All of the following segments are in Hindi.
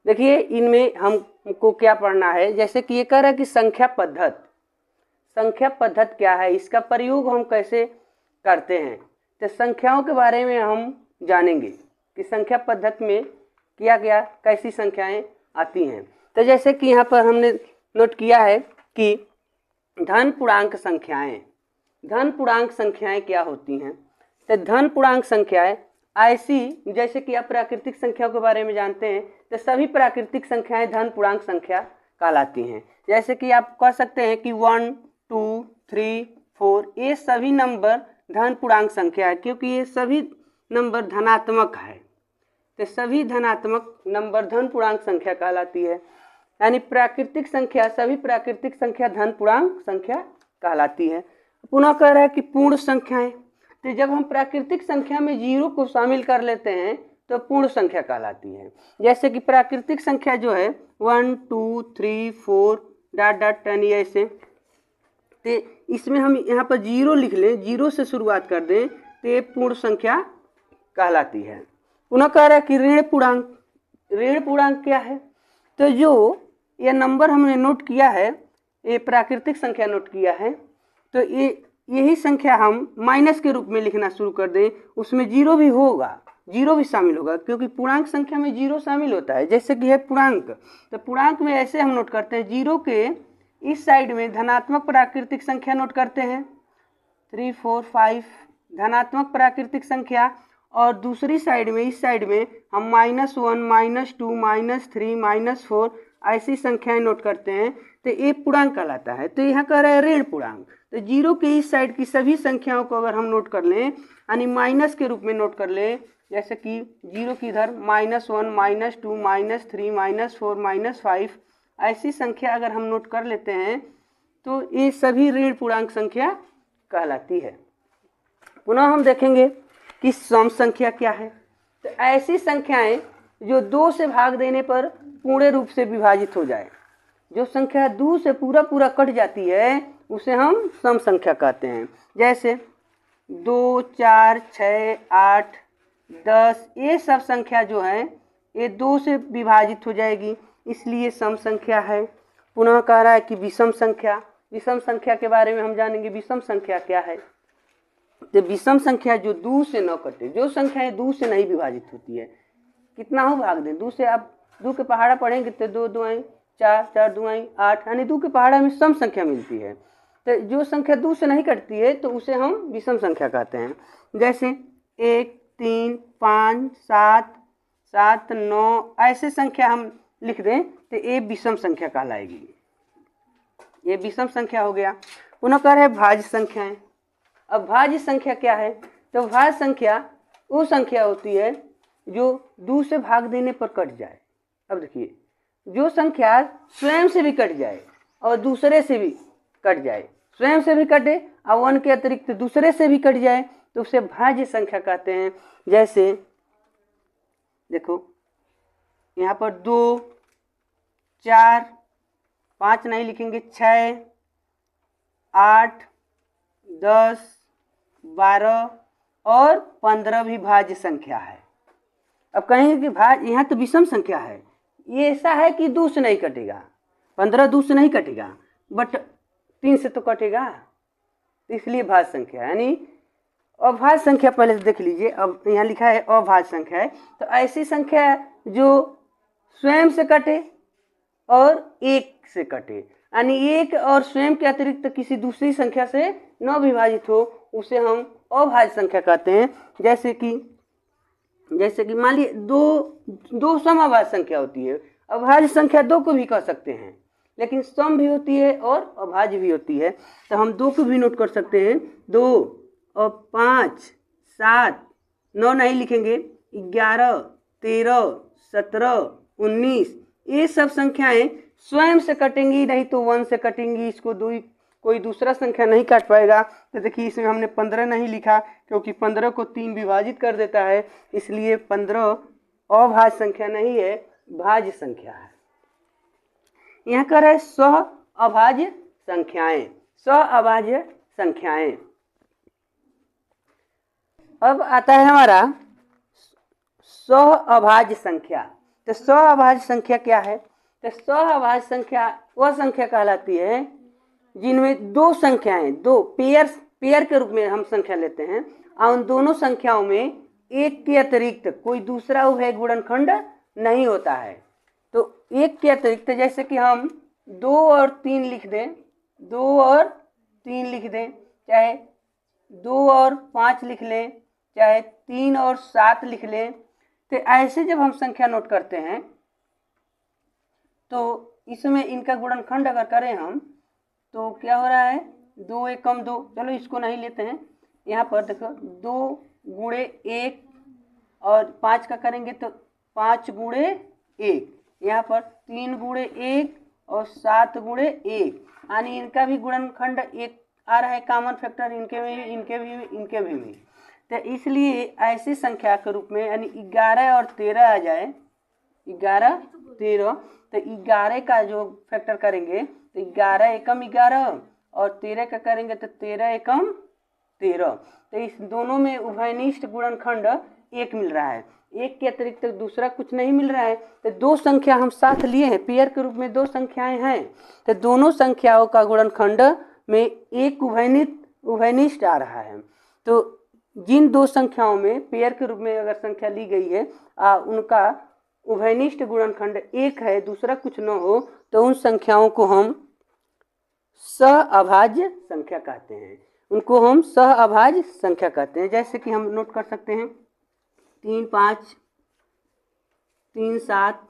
देखिए इनमें हमको क्या पढ़ना है, जैसे कि ये कह रहा है कि संख्या पद्धत, संख्या पद्धत क्या है, इसका प्रयोग हम कैसे करते हैं। तो संख्याओं के बारे में हम जानेंगे कि संख्या पद्धत में क्या क्या कैसी संख्याएं आती हैं। तो जैसे कि यहाँ पर हमने नोट किया है कि धन पूर्णांक संख्याएं, धन पूर्णांक संख्याएं क्या होती हैं। तो धन पूर्णांक संख्याएं ऐसी, जैसे कि आप प्राकृतिक संख्याओं के बारे में जानते हैं, तो सभी प्राकृतिक संख्याएं धन पूर्णांक संख्या कहलाती हैं। जैसे कि आप कह सकते हैं कि 1 2 3 4 ये सभी नंबर धन पूर्णांक संख्या है, क्योंकि ये सभी नंबर धनात्मक है। तो सभी धनात्मक नंबर धन पूर्णांक संख्या कहलाती है। यानी प्राकृतिक संख्या, सभी प्राकृतिक संख्या धन पूर्णांक संख्या कहलाती है। पुनः कह रहा है कि पूर्ण संख्याएं, तो जब हम प्राकृतिक संख्या में जीरो को शामिल कर लेते हैं तो पूर्ण संख्या कहलाती है। जैसे कि प्राकृतिक संख्या जो है 1 2 3 4 डॉट डॉट 10 ऐसे, तो इसमें हम यहाँ पर जीरो लिख लें, जीरो से शुरुआत कर दें तो ये पूर्ण संख्या कहलाती है। पुनः कह रहा है कि ऋण पूर्णांक, ऋण पूर्णांक क्या है। तो जो ये नंबर हमने नोट किया है, ये प्राकृतिक संख्या नोट किया है, तो यही संख्या हम माइनस के रूप में लिखना शुरू कर दें, उसमें जीरो भी होगा, जीरो भी शामिल होगा, क्योंकि पूर्णांक संख्या में जीरो शामिल होता है। जैसे कि है पूर्णांक, तो पूर्णांक में ऐसे हम नोट करते हैं, जीरो के इस साइड में धनात्मक प्राकृतिक संख्या नोट करते हैं 3 4 5 धनात्मक प्राकृतिक संख्या, और दूसरी साइड में इस साइड में हम -1 -2 -3 -4 ऐसी संख्याएं नोट करते हैं, तो ये पूर्णांक कहलाता है। तो यहाँ कह रहा है ऋण पूर्णांक, तो जीरो के इस साइड की सभी संख्याओं को अगर हम नोट कर लें, यानी माइनस के रूप में नोट कर लें, जैसे कि जीरो की इधर -1 -2 -3 -4 -5 ऐसी संख्या अगर हम नोट कर लेते हैं तो ये सभी ऋण पूर्णांक संख्या कहलाती है। पुनः हम देखेंगे कि सम संख्या क्या है। तो ऐसी संख्याएं जो 2 से भाग देने पर पूर्ण रूप से विभाजित हो जाए, जो संख्या 2 से पूरा कट जाती है उसे हम सम संख्या कहते हैं। जैसे 2 4 6 8 10 ये सब संख्या जो है ये 2 से विभाजित हो जाएगी, इसलिए सम संख्या है। पुनः कह रहा है कि विषम संख्या, विषम संख्या के बारे में हम जानेंगे विषम संख्या क्या है। तो विषम संख्या जो 2 से न कटे, जो संख्याएं 2 से नहीं विभाजित होती है, कितना हो भाग दें 2 से, आप 2 के पहाड़ा पढ़ेंगे तो 2 2 4 4 2 8, यानी 2 के पहाड़ा में सम संख्या मिलती है। तो जो संख्या 2 से नहीं कटती है तो उसे हम विषम संख्या कहते हैं। जैसे 1 3 5 7 7 9 ऐसे संख्या हम लिख दें तो ये विषम संख्या कहलाएगी, ये विषम संख्या हो गया। पुनः कह रहे हैं भाज्य संख्याएं। अब भाज्य संख्या क्या है, तो भाज्य संख्या वो संख्या होती है जो 2 से भाग देने पर कट जाए। अब देखिए, जो संख्या स्वयं से भी कट जाए और दूसरे से भी कट जाए, स्वयं से भी कटे और 1 के अतिरिक्त दूसरे से भी कट जाए, तो उसे भाज्य संख्या कहते हैं। जैसे देखो यहाँ पर 2 4 5 नहीं लिखेंगे, 6 8 10 12 और 15 भी भाज्य संख्या है। अब कहेंगे कि भाज्य, यहाँ तो विषम संख्या है, ये ऐसा है कि 2 से नहीं कटेगा, 15 2 से नहीं कटेगा, बट 3 से तो कटेगा, इसलिए भाज्य संख्या। यानी अभाज्य संख्या पहले से देख लीजिए, अब यहाँ लिखा है अभाज्य संख्या है, तो ऐसी संख्या जो स्वयं से कटे और 1 से कटे, यानी 1 और स्वयं के अतिरिक्त किसी दूसरी संख्या से न विभाजित हो, उसे हम अभाज्य संख्या कहते हैं। जैसे कि मान लीजिए दो समअभाज्य संख्या होती है। अभाज्य संख्या 2 को भी कह सकते हैं, लेकिन सम भी होती है और अभाज्य भी होती है, तो हम 2 को भी नोट कर सकते हैं। 2 और 5 7 9 नहीं लिखेंगे, 11 13 17 19 ये सब संख्याएं स्वयं से कटेंगी, नहीं तो 1 से कटेंगी, इसको कोई दूसरा संख्या नहीं काट पाएगा। तो देखिए इसमें हमने 15 नहीं लिखा, क्योंकि 15 को 3 विभाजित कर देता है, इसलिए 15 अभाज्य संख्या नहीं है, भाज्य संख्या है। यहाँ कर है सह अभाज्य संख्याएं, सह अभाज्य संख्याएं। अब आता है हमारा सह अभाज्य संख्या। तो सअभाज्य संख्या क्या है? तो सअभाज्य संख्या वह संख्या कहलाती है जिनमें दो संख्याएं, दो पेयर के रूप में हम संख्या लेते हैं और उन दोनों संख्याओं में एक के अतिरिक्त कोई दूसरा उभय गुणनखंड नहीं होता है। तो एक के अतिरिक्त, जैसे कि हम 2 और 3 लिख दें, 2 और 3 लिख दें, चाहे 2 और 5 लिख लें, चाहे 3 और 7 लिख लें। तो ऐसे जब हम संख्या नोट करते हैं तो इसमें इनका गुणनखंड अगर करें हम तो क्या हो रहा है, 2 एकम 2, चलो इसको नहीं लेते हैं। यहाँ पर देखो 2 गुणे 1 और 5 का करेंगे तो 5 गुणे 1, यहाँ पर 3 गुणे 1 और 7 गुणे 1, यानी इनका भी गुणनखंड 1 आ रहा है, कॉमन फैक्टर इनके भी। तो इसलिए ऐसी संख्या के रूप में यानी 11 और 13 आ जाए, 11 13, तो 11 का जो फैक्टर करेंगे तो 11 एकम 11 और 13 का करेंगे तो 13 एकम 13। तो इस दोनों में उभयनिष्ठ गुणनखंड 1 मिल रहा है, एक के अतिरिक्त दूसरा कुछ नहीं मिल रहा है। तो दो संख्या हम साथ लिए हैं, पेयर के रूप में दो संख्याएं हैं, तो दोनों संख्याओं का गुणनखंड में एक उभयनिष्ठ आ रहा है। तो जिन दो संख्याओं में पेयर के रूप में अगर संख्या ली गई है उनका उभयनिष्ठ गुणनखंड 1 है, दूसरा कुछ न हो, तो उन संख्याओं को हम सअभाज्य संख्या कहते हैं, उनको हम सअभाज्य संख्या कहते हैं। जैसे कि हम नोट कर सकते हैं 3 5, 3 7,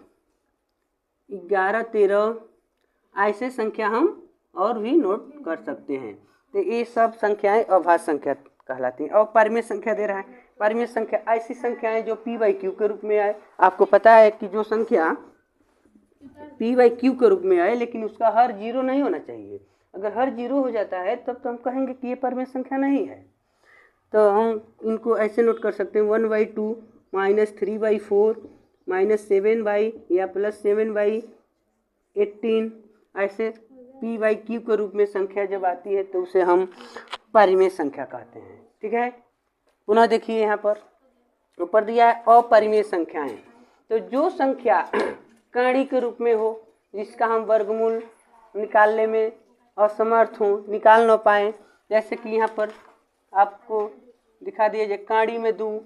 11 13, ऐसे संख्या हम और भी नोट कर सकते हैं। तो ये सब संख्याएं अभाज्य संख्या कहलाती हैं। और परिमेय संख्या दे रहा है, परिमेय संख्या ऐसी संख्याएं जो p/q के रूप में आए। आपको पता है कि जो संख्या p/q के रूप में आए लेकिन उसका हर 0 नहीं होना चाहिए, अगर हर 0 हो जाता है तब तो हम कहेंगे कि ये परिमेय संख्या नहीं है। तो हम इनको ऐसे नोट कर सकते हैं 1/2 -3/4 -7/ या +7/18, ऐसे p/q के रूप में संख्या जब आती है तो उसे हम परिमेय संख्या कहते हैं। ठीक है, पुनः देखिए यहाँ पर ऊपर दिया है अपरिमेय संख्याएं। तो जो संख्या कर्ण के रूप में हो, जिसका हम वर्गमूल निकालने में असमर्थ हो, निकाल न पाए, जैसे कि यहाँ पर आपको दिखा दिया जाए काड़ी में 2,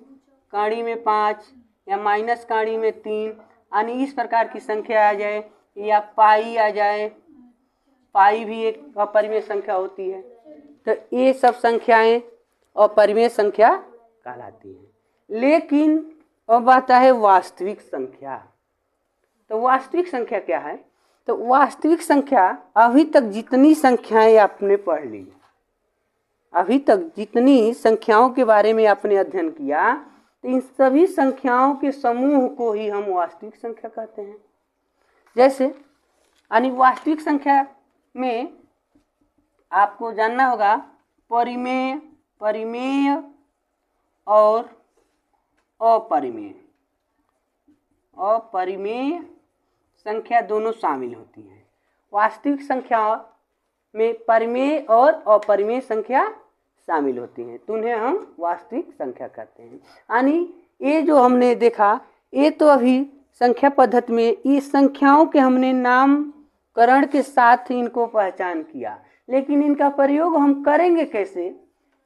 काड़ी में 5 या माइनस काड़ी में 3, यानी इस प्रकार की संख्या आ जाए, या पाई आ जाए, पाई भी एक अपरिमेय संख्या होती है। तो ये सब संख्याएं अपरिमेय संख्या कहलाती हैं। लेकिन अब आता है वास्तविक संख्या। तो वास्तविक संख्या क्या है? तो वास्तविक संख्या अभी तक जितनी संख्याएं आपने पढ़ ली, अभी तक जितनी संख्याओं के बारे में आपने अध्ययन किया, तो इन सभी संख्याओं के समूह को ही हम वास्तविक संख्या कहते हैं। जैसे यानी वास्तविक संख्या में आपको जानना होगा परिमेय, परिमेय और अपरिमेय। अपरिमेय संख्या दोनों शामिल होती हैं। वास्तविक संख्या में परिमेय और अपरिमेय संख्या शामिल होती हैं, तो उन्हें हम वास्तविक संख्या कहते हैं। यानी ये जो हमने देखा, ये तो अभी संख्या पद्धति में इस संख्याओं के हमने नामकरण के साथ इनको पहचान किया, लेकिन इनका प्रयोग हम करेंगे कैसे?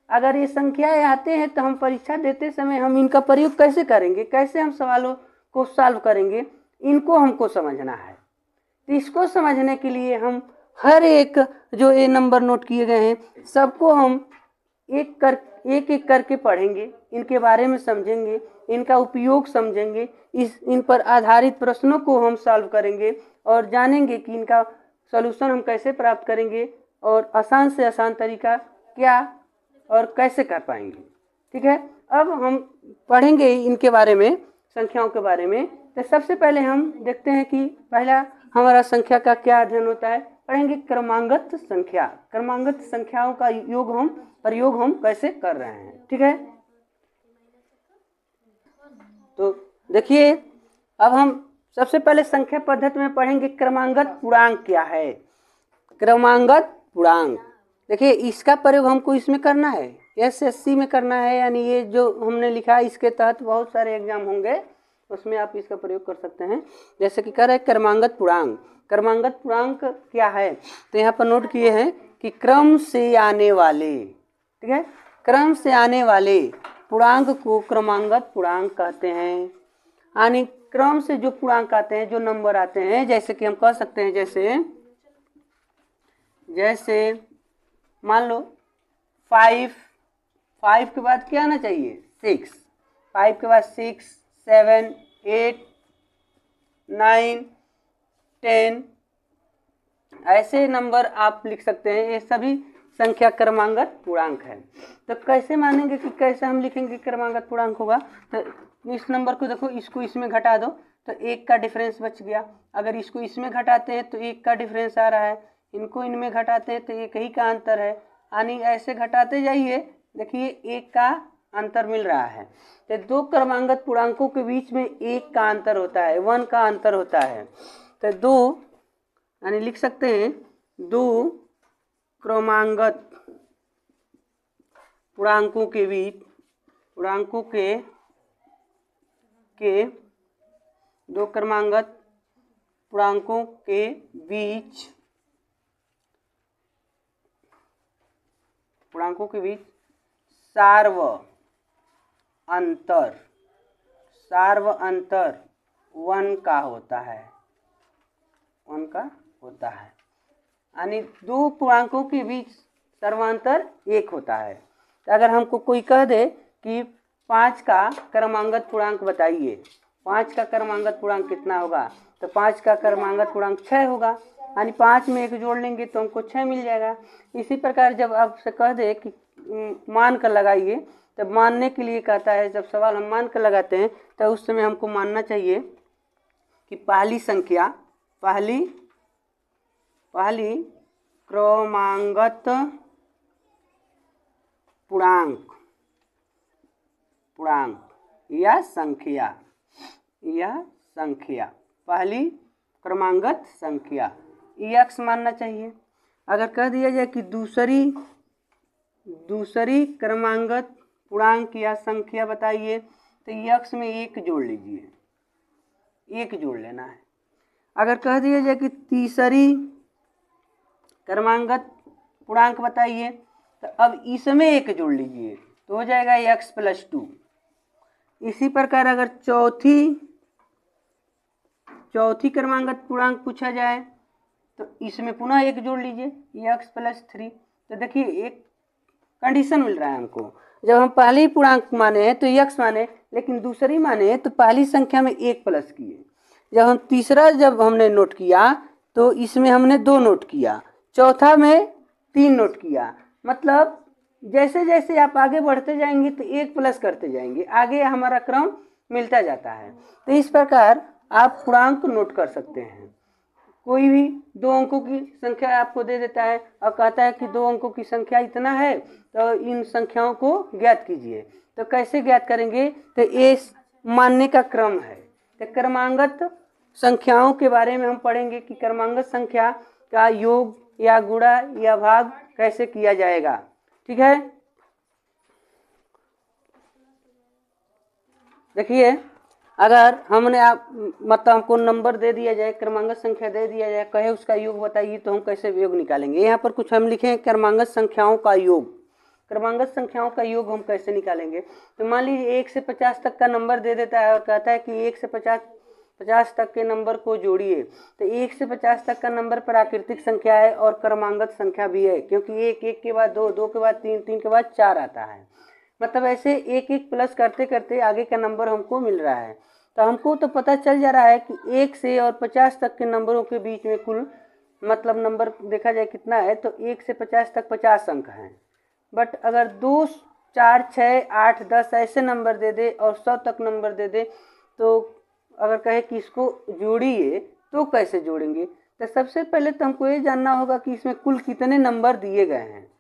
अगर ये संख्याएं आते हैं तो हम परीक्षा देते समय हम इनका प्रयोग कैसे करेंगे, कैसे हम सवालों को सॉल्व करेंगे, इनको हमको समझना है। तो इसको समझने के लिए हम हर एक जो ये नंबर नोट किए गए हैं सबको हम एक एक करके पढ़ेंगे, इनके बारे में समझेंगे, इनका उपयोग समझेंगे, इन पर आधारित प्रश्नों को हम सॉल्व करेंगे और जानेंगे कि इनका सॉल्यूशन हम कैसे प्राप्त करेंगे और आसान से आसान तरीका क्या और कैसे कर पाएंगे। ठीक है, अब हम पढ़ेंगे इनके बारे में, संख्याओं के बारे में। तो सबसे पहले हम देखते हैं कि पहला हमारा संख्या का क्या अध्ययन होता है। पढ़ेंगे क्रमांगत संख्या। क्रमांगत संख्याओं का प्रयोग हम कैसे कर रहे हैं। ठीक है, तो देखिए अब हम सबसे पहले संख्या पद्धति में पढ़ेंगे क्रमांगत पूर्णांक क्या है। क्रमांगत पूर्णांक, देखिए इसका प्रयोग हमको इसमें करना है, SSC में करना है, यानी ये जो हमने लिखा है इसके तहत बहुत सारे एग्जाम होंगे, उसमें आप इसका प्रयोग कर सकते हैं। जैसे कि कह रहे हैं क्रमांगत पूर्णांक। क्रमांगत पूर्णांक क्या है, तो यहाँ पर नोट किए हैं कि क्रम से आने वाले, ठीक है, क्रम से आने वाले पूर्णांक को क्रमांगत पूर्णांक कहते हैं। यानी क्रम से जो पूर्णांक आते हैं, जो नंबर आते हैं, जैसे कि हम कह सकते हैं, जैसे मान लो 5 के बाद क्या आना चाहिए, 6, 5 के बाद 6, 7, 8, 9, 10, ऐसे नंबर आप लिख सकते हैं। ये सभी संख्या क्रमांगत पूर्णांक है। तो कैसे मानेंगे कि कैसे हम लिखेंगे क्रमांगत पूर्णांक होगा, तो इस नंबर को देखो, इसको इसमें घटा दो तो 1 का डिफरेंस बच गया। अगर इसको इसमें घटाते हैं तो 1 का डिफरेंस आ रहा है, इनको इनमें घटाते हैं तो 1 ही का अंतर है। यानी ऐसे घटाते जाइए, देखिए 1 का अंतर मिल रहा है। तो दो क्रमांगत पूर्णांकों के बीच में 1 का अंतर होता है, 1 का अंतर होता है। तो दो यानी लिख सकते हैं, दो क्रमांगत पूर्णांकों के बीच, पूर्णांकों के दो क्रमांगत पूर्णांकों के बीच, पूर्णांकों के बीच सार्व अंतर 1 का होता है, 1 का होता है। यानी दो पूर्णांकों के बीच सर्वांतर 1 होता है। तो अगर हमको कोई कह दे कि 5 का क्रमांगत पूर्णांक बताइए, 5 का क्रमांगत पूर्णांक कितना होगा, तो 5 का क्रमांगत पूर्णांक 6 होगा। यानी 5 में 1 जोड़ लेंगे तो हमको 6 मिल जाएगा। इसी प्रकार जब आपसे कह दे कि मान कर लगाइए, तब मानने के लिए कहता है, जब सवाल हम मान कर लगाते हैं तो उस समय हमको मानना चाहिए कि पहली संख्या, पहली क्रमांगत पूर्णांक या संख्या, पहली क्रमांगत संख्या x मानना चाहिए। अगर कह दिया जाए कि दूसरी क्रमांगत पूर्णांक या संख्या बताइए, तो x में 1 जोड़ लीजिए, 1 जोड़ लेना है। अगर कह दिया जाए कि तीसरी क्रमांगत पूर्णांक बताइए, तो अब इसमें 1 जोड़ लीजिए तो हो जाएगा x + 2। इसी प्रकार अगर चौथी क्रमांगत पूर्णांक पूछा जाए तो इसमें पुनः 1 जोड़ लीजिए, x + 3। तो देखिए एक कंडीशन मिल रहा है हमको, जब हम पहली पूर्णांक माने हैं तो x माने, लेकिन दूसरी माने तो पहली संख्या में 1 प्लस किए। जब हमने नोट किया तो इसमें हमने 2 नोट किया, चौथा में 3 नोट किया। मतलब जैसे जैसे आप आगे बढ़ते जाएंगे तो 1 प्लस करते जाएंगे, आगे हमारा क्रम मिलता जाता है। तो इस प्रकार आप पूर्णांक नोट कर सकते हैं। कोई भी 2 अंकों की संख्या आपको दे देता है और कहता है कि 2 अंकों की संख्या इतना है, तो इन संख्याओं को ज्ञात कीजिए। तो कैसे ज्ञात करेंगे, तो ये मानने का क्रम है। तो क्रमांगत संख्याओं के बारे में हम पढ़ेंगे कि क्रमांगत संख्या का योग या गुणा या भाग कैसे किया जाएगा, ठीक है। देखिए अगर मतलब हमको नंबर दे दिया जाए, क्रमांगत संख्या दे दिया जाए, कहे उसका योग बताइए, तो हम कैसे योग निकालेंगे। यहाँ पर कुछ हम लिखें क्रमांगत संख्याओं का योग। क्रमांगत संख्याओं का योग हम कैसे निकालेंगे, तो मान लीजिए 1 से 50 तक का नंबर दे देता है और कहता है कि 1 से 50 तक के नंबर को जोड़िए। तो 1 से 50 तक का नंबर प्राकृतिक संख्या है और क्रमांगत संख्या भी है, क्योंकि 1 के बाद 2, 2 के बाद 3, 3 के बाद 4 आता है। मतलब ऐसे 1 प्लस करते करते आगे का नंबर हमको मिल रहा है। तो हमको तो पता चल जा रहा है कि 1 से और 50 तक के नंबरों के बीच में कुल मतलब नंबर देखा जाए कितना है, तो 1 से 50 तक 50 अंक हैं। बट अगर 2, 4, 6, 8, 10 ऐसे नंबर दे दे और 100 तक नंबर दे दे, तो अगर कहे कि इसको जोड़िए तो कैसे जोड़ेंगे। तो सबसे पहले तो हमको ये जानना होगा कि इसमें कुल कितने नंबर दिए गए हैं,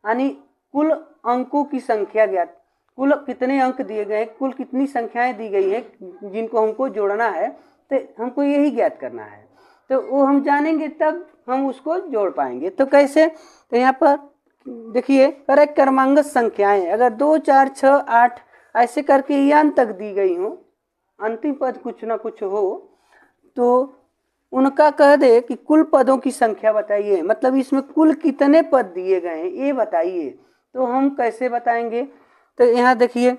यानी कुल अंकों की संख्या ज्ञात, कुल कितने अंक दिए गए, कुल कितनी संख्याएं दी गई है जिनको हमको जोड़ना है, तो हमको यही ज्ञात करना है। तो वो हम जानेंगे तब हम उसको जोड़ पाएंगे। तो कैसे, तो यहाँ पर देखिए करेक्ट क्रमांगत संख्याएं अगर 2, 4, 6, 8 ऐसे करके n तक दी गई हो, अंतिम पद कुछ ना कुछ हो तो उनका कह दे कि कुल पदों की संख्या बताइए, मतलब इसमें कुल कितने पद दिए गए हैं ये बताइए। तो हम कैसे बताएंगे, तो यहाँ देखिए,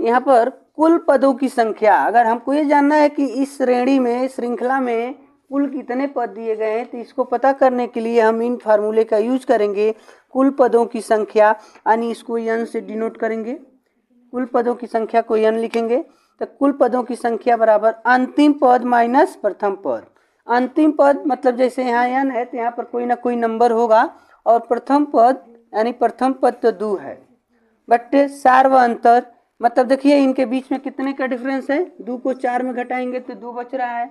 यहाँ पर कुल पदों की संख्या, अगर हमको ये जानना है कि इस श्रेणी में, श्रृंखला में कुल कितने पद दिए गए हैं, तो इसको पता करने के लिए हम इन फार्मूले का यूज करेंगे। कुल पदों की संख्या यानी इसको n से डिनोट करेंगे, कुल पदों की संख्या को n लिखेंगे। तो कुल पदों की संख्या बराबर अंतिम पद माइनस प्रथम पद। अंतिम पद मतलब जैसे यहाँ n है तो यहाँ पर कोई ना कोई नंबर होगा, और प्रथम पद यानी प्रथम पद तो 2 है, बट्टे सार व अंतर, मतलब देखिए इनके बीच में कितने का डिफरेंस है। 2 को 4 में घटाएंगे तो 2 बच रहा है,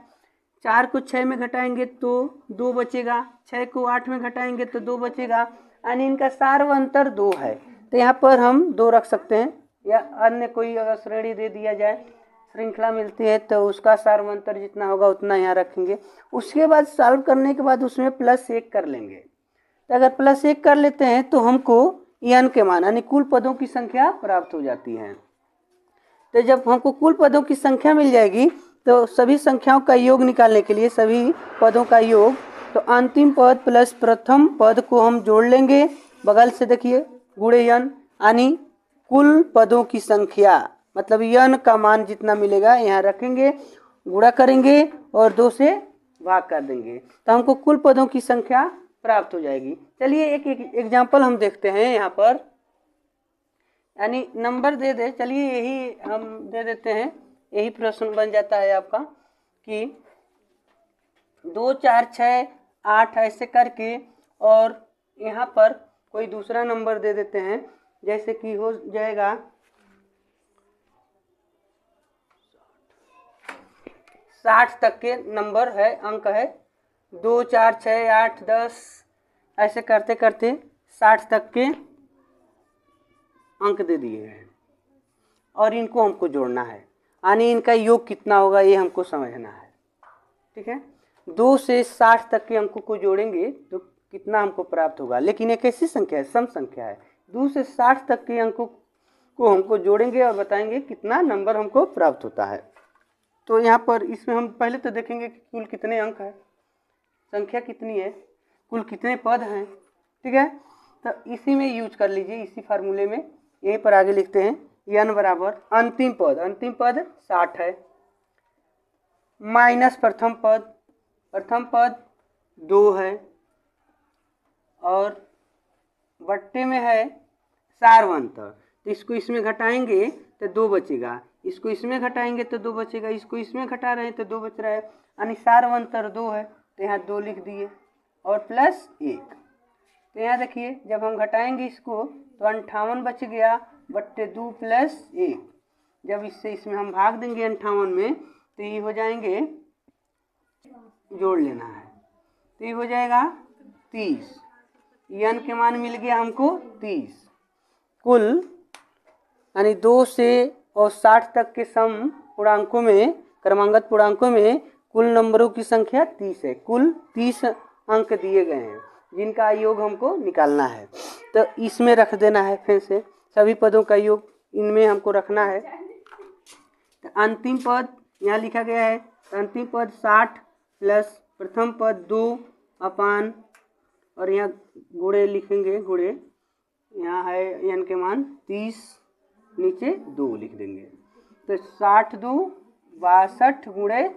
4 को 6 में घटाएंगे तो 2 बचेगा, 6 को 8 में घटाएंगे तो 2 बचेगा, यानी इनका सार व अंतर 2 है। तो यहाँ पर हम 2 रख सकते हैं, या अन्य कोई अगर श्रेणी दे दिया जाए, श्रृंखला मिलती है तो उसका सार व अंतर जितना होगा उतना यहाँ रखेंगे। उसके बाद सॉल्व करने के बाद उसमें +1 कर लेंगे। तो अगर +1 कर लेते हैं तो हमको n के मान यानी कुल पदों की संख्या प्राप्त हो जाती है। तो जब हमको कुल पदों की संख्या मिल जाएगी तो सभी संख्याओं का योग निकालने के लिए, सभी पदों का योग, तो अंतिम पद प्लस प्रथम पद को हम जोड़ लेंगे, बगल से देखिए गुणे n, यानी कुल पदों की संख्या, मतलब n का मान जितना मिलेगा यहाँ रखेंगे, गुणा करेंगे और 2 से भाग कर देंगे, तो हमको कुल पदों की संख्या प्राप्त हो जाएगी। चलिए एक एग्जाम्पल हम देखते हैं यहाँ पर, यानी नंबर दे दे, चलिए यही हम दे देते हैं, यही प्रश्न बन जाता है आपका कि 2 4 6 8 ऐसे करके, और यहाँ पर कोई दूसरा नंबर दे देते हैं, जैसे कि हो जाएगा 60 तक के नंबर है, अंक है 2 4 6 8 10, ऐसे करते करते 60 तक के अंक दे दिए हैं, और इनको हमको जोड़ना है, यानी इनका योग कितना होगा ये हमको समझना है। ठीक है, 2 से 60 तक के अंकों को जोड़ेंगे तो कितना हमको प्राप्त होगा, लेकिन एक ऐसी संख्या है, सम संख्या है, 2 से 60 तक के अंकों को हमको जोड़ेंगे और बताएंगे कितना नंबर हमको प्राप्त होता है। तो यहाँ पर इसमें हम पहले तो देखेंगे कि कुल कितने अंक है, संख्या कितनी है, कुल कितने पद हैं। ठीक है, तो इसी में यूज कर लीजिए, इसी फार्मूले में, यहीं पर आगे लिखते हैं n बराबर अंतिम पद 60 है, माइनस प्रथम पद 2 है, और बट्टे में है सार व अंतर, तो इसको इसमें घटाएंगे तो 2 बचेगा, इसको इसमें घटाएंगे तो 2 बचेगा, इसको इसमें घटा रहे हैं तो 2 बच रहा है, यानी सार व अंतर 2 है, तो यहाँ 2 लिख दिए और +1। तो यहाँ देखिए जब हम घटाएंगे इसको तो 58 बच गया, बट्टे 2 + 1, जब इससे इसमें हम भाग देंगे 58 में तो ये हो जाएंगे, जोड़ लेना है, तो ये हो जाएगा 30, n के मान मिल गया हमको 30। कुल यानी 2 से और 60 तक के सम पूर्णांकों में, क्रमांगत पूर्णांकों में कुल नंबरों की संख्या 30 है, कुल 30 अंक दिए गए हैं जिनका योग हमको निकालना है। तो इसमें रख देना है, फिर से सभी पदों का योग इनमें हमको रखना है। तो अंतिम पद यहाँ लिखा गया है, अंतिम पद 60 प्लस प्रथम पद 2 अपान, और यहाँ गुणे लिखेंगे, गुणे यहाँ है n के मान 30, नीचे 2 लिख देंगे, तो 60 2 62 गुणे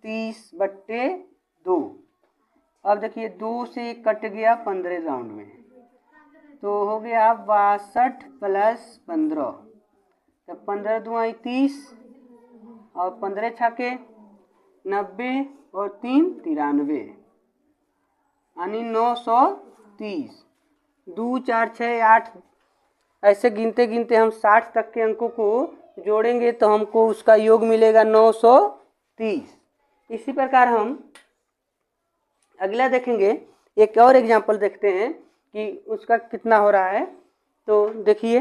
30 बट्टे 2। अब देखिए 2 से 1 कट गया 15 राउंड में, तो हो गया 62 + 15, तो 15 दूनी 30, और 15 छके 90, और 3 93, यानी 930। 2 4 6 8 ऐसे गिनते गिनते हम 60 तक के अंकों को जोड़ेंगे तो हमको उसका योग मिलेगा 930। इसी प्रकार हम अगला देखेंगे, एक और एग्जाम्पल देखते हैं कि उसका कितना हो रहा है। तो देखिए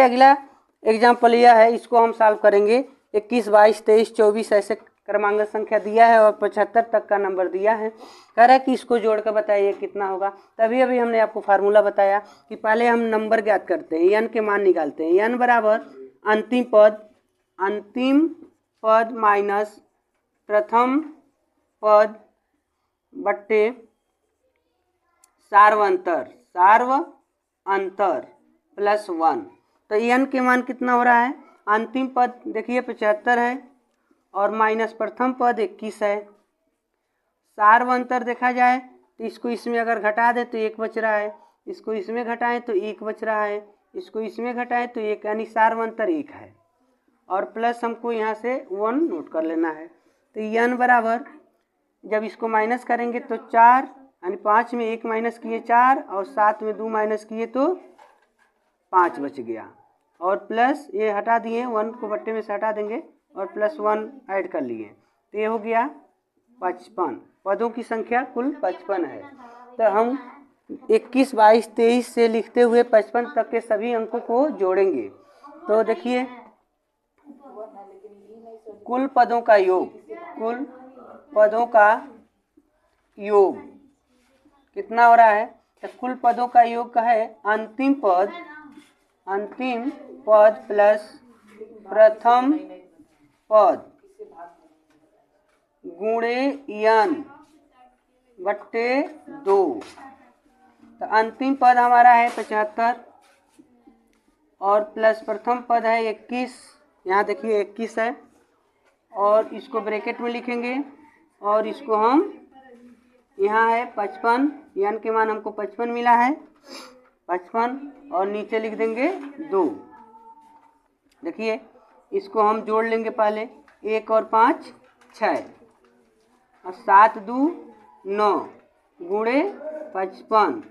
अगला एग्जाम्पल यह है, इसको हम सॉल्व करेंगे। 21 22 23 24 ऐसे क्रमांक संख्या दिया है और 75 तक का नंबर दिया है। कह रहा है कि इसको जोड़ कर बताइए कितना होगा। तभी अभी हमने आपको फार्मूला बताया कि पहले हम नंबर ज्ञात करते हैं, n के मान निकालते हैं। n बराबर अंतिम पद माइनस प्रथम पद बट्टे सार्व अंतर प्लस 1। तो n के मान कितना हो रहा है? अंतिम पद देखिए 75 है और माइनस प्रथम पद 21 है। सार्व अंतर देखा जाए तो इसको इसमें अगर घटा दे तो 1 बच रहा है, इसको इसमें घटाएं तो 1 बच रहा है, इसको इसमें घटाएं तो 1, यानी सार्व अंतर 1 है। और प्लस हमको यहाँ से 1 नोट कर लेना है। तो n बराबर जब इसको माइनस करेंगे तो 4, यानी 5 में 1 माइनस किए 4 और 7 में 2 माइनस किए तो 5 बच गया। और प्लस ये हटा दिए, 1 को बट्टे में से हटा देंगे और प्लस 1 ऐड कर लिए, तो ये हो गया 55। पदों की संख्या कुल 55 है। तो हम 21, 22, 23 से लिखते हुए 55 तक के सभी अंकों को जोड़ेंगे। तो देखिए कुल पदों का योग कितना हो रहा है? तो कुल पदों का योग का है अंतिम पद प्लस प्रथम पद गुणे n बट्टे 2। तो अंतिम पद हमारा है 75 और प्लस प्रथम पद है 21, यहाँ देखिए 21 है, और इसको ब्रैकेट में लिखेंगे और इसको हम यहाँ है 55, n के मान हमको 55 मिला है, 55 और नीचे लिख देंगे 2। देखिए इसको हम जोड़ लेंगे पहले, 1 और 5 6 और 7 2 9 गुणे 55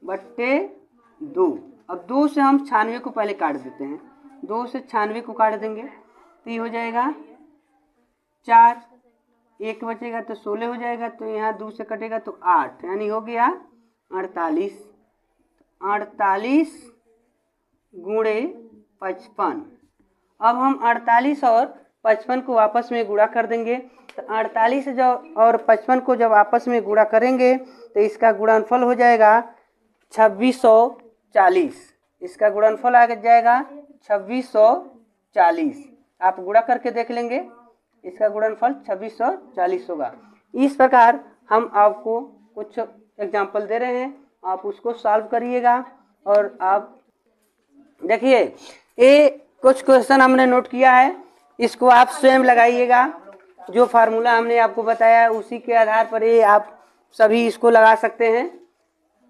बट्टे 2। अब 2 से हम 96 को पहले काट देते हैं, 2 से 96 को काट देंगे तो ये हो जाएगा 4, 1 बचेगा तो 16 हो जाएगा, तो यहाँ 2 से कटेगा तो 8, यानी हो गया 48। 48 गुणे 55। अब हम 48 और 55 को आपस में गुणा कर देंगे। तो 48 और 55 को जब आपस में गुणा करेंगे तो इसका गुणनफल हो जाएगा 2640। इसका गुणनफल आ जाएगा 2640। आप गुणा करके देख लेंगे, इसका गुणनफल 2640 होगा। इस प्रकार हम आपको कुछ एग्जाम्पल दे रहे हैं, आप उसको सॉल्व करिएगा। और आप देखिए ये कुछ क्वेश्चन हमने नोट किया है, इसको आप स्वयं लगाइएगा। जो फार्मूला हमने आपको बताया उसी के आधार पर ये आप सभी इसको लगा सकते हैं।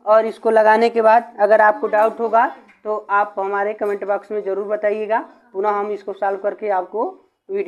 और इसको लगाने के बाद अगर आपको डाउट होगा तो आप हमारे कमेंट बॉक्स में ज़रूर बताइएगा, पुनः हम इसको सॉल्व करके आपको वीडियो